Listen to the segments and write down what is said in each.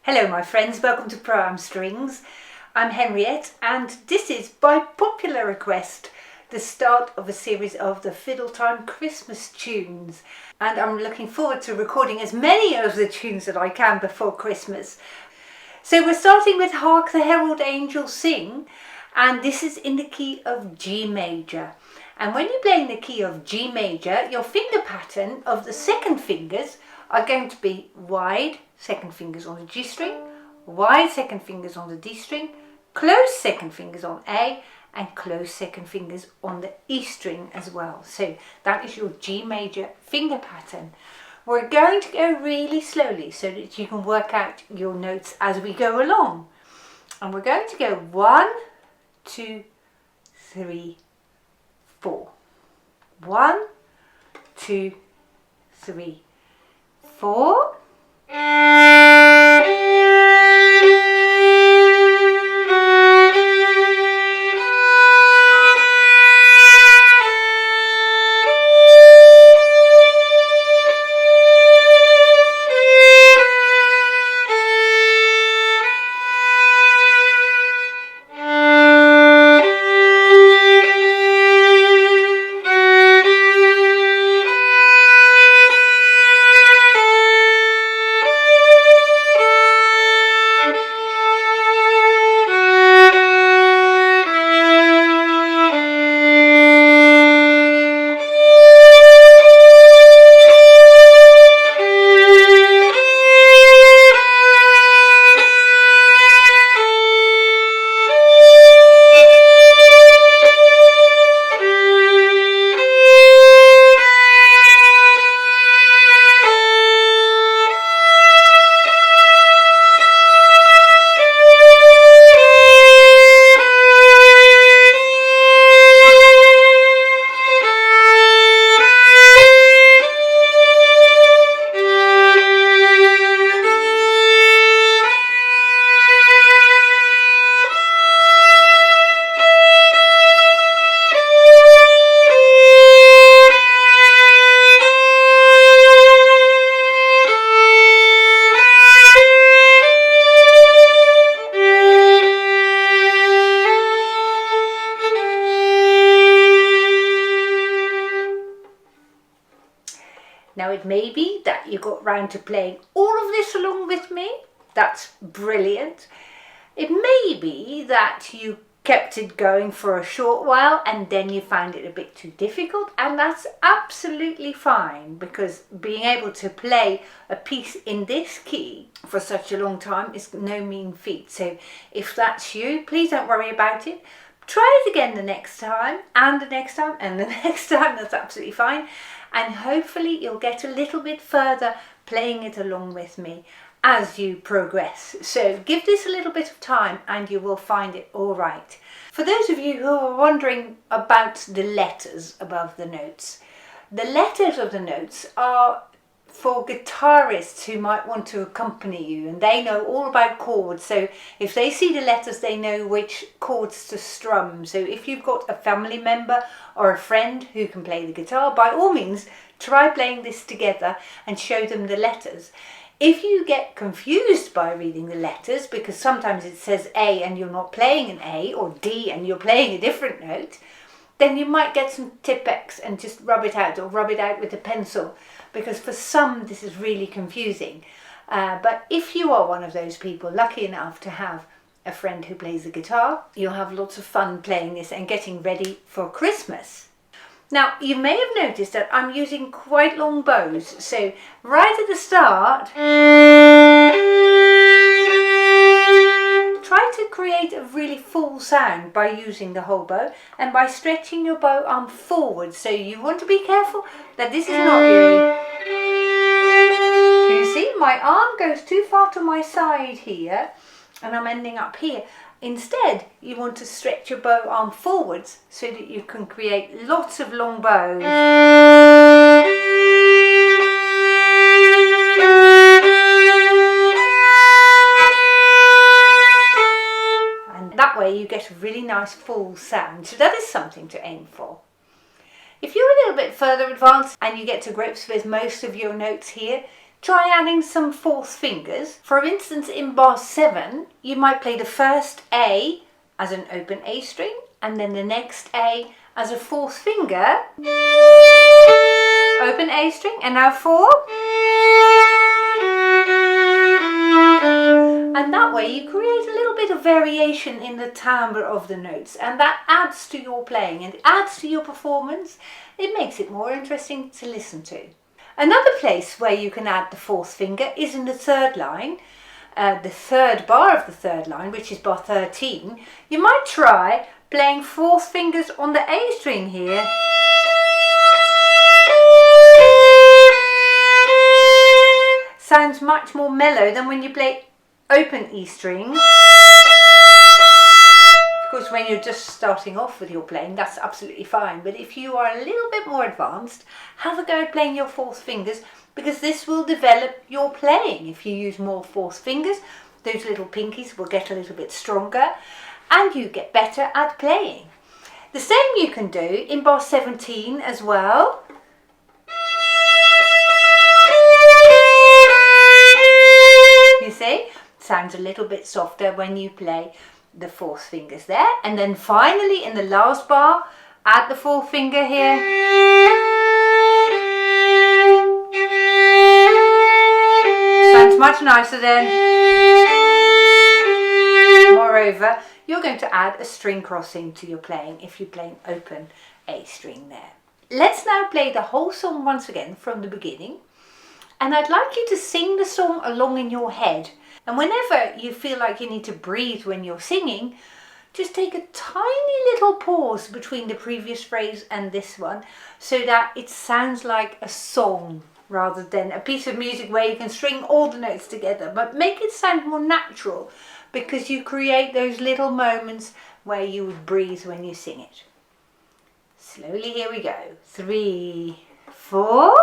Hello my friends, welcome to Pro Strings. I'm Henriette and this is, by popular request, the start of a series of the Fiddle Time Christmas tunes. And I'm looking forward to recording as many of the tunes that I can before Christmas. So we're starting with Hark, the Herald Angels Sing, and this is in the key of G major. And when you're playing the key of G major, your finger pattern of the second fingers are going to be wide second fingers on the G string, wide second fingers on the D string, close second fingers on A, and close second fingers on the E string as well. So that is your G major finger pattern. We're going to go really slowly so that you can work out your notes as we go along. And we're going to go 1, 2, 3, 4. 1, 2, 3, 4. Now it may be that you got round to playing all of this along with me. That's brilliant. It may be that you kept it going for a short while and then you found it a bit too difficult, and that's absolutely fine, because being able to play a piece in this key for such a long time is no mean feat. So if that's you, please don't worry about it. Try it again the next time and the next time and the next time. That's absolutely fine. And hopefully you'll get a little bit further playing it along with me as you progress. So give this a little bit of time and you will find it all right. For those of you who are wondering about the letters above the notes, the letters of the notes are for guitarists who might want to accompany you, and they know all about chords. So if they see the letters, they know which chords to strum. So if you've got a family member or a friend who can play the guitar, by all means try playing this together and show them the letters. If you get confused by reading the letters, because sometimes it says A and you're not playing an A, or D and you're playing a different note, then you might get some Tipp-Ex and just rub it out, or rub it out with a pencil, because for some this is really confusing. But if you are one of those people lucky enough to have a friend who plays the guitar, you'll have lots of fun playing this and getting ready for Christmas. Now you may have noticed that I'm using quite long bows, so right at the start try to create a really full sound by using the whole bow and by stretching your bow arm forward. So you want to be careful that this is not really... You see, my arm goes too far to my side here and I'm ending up here. Instead, you want to stretch your bow arm forwards so that you can create lots of long bows. And that way you get a really nice full sound. So that is something to aim for. If you're a little bit further advanced and you get to grips with most of your notes here, try adding some fourth fingers. For instance, in bar 7, you might play the first A as an open A string and then the next A as a fourth finger, open A string, and now 4. And that way you create a little bit of variation in the timbre of the notes, and that adds to your playing and adds to your performance. It makes it more interesting to listen to. Another place where you can add the fourth finger is in the third line, the third bar of the third line, which is bar 13. You might try playing fourth fingers on the A string here. Sounds much more mellow than when you play open E string. Of course, when you're just starting off with your playing, that's absolutely fine. But if you are a little bit more advanced, have a go at playing your fourth fingers, because this will develop your playing. If you use more fourth fingers, those little pinkies will get a little bit stronger and you get better at playing. The same you can do in bar 17 as well. You see? Sounds a little bit softer when you play the fourth fingers there. And then finally in the last bar, add the fourth finger here. Sounds much nicer then. Moreover, you're going to add a string crossing to your playing if you're playing open A string there. Let's now play the whole song once again from the beginning. And I'd like you to sing the song along in your head. And whenever you feel like you need to breathe when you're singing, just take a tiny little pause between the previous phrase and this one, so that it sounds like a song rather than a piece of music where you can string all the notes together, but make it sound more natural, because you create those little moments where you would breathe when you sing it. Slowly, here we go. 3, 4.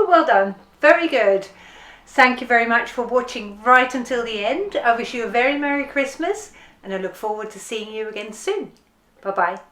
Well done, very good. Thank you very much for watching right until the end. I wish you a very Merry Christmas and I look forward to seeing you again soon. Bye bye.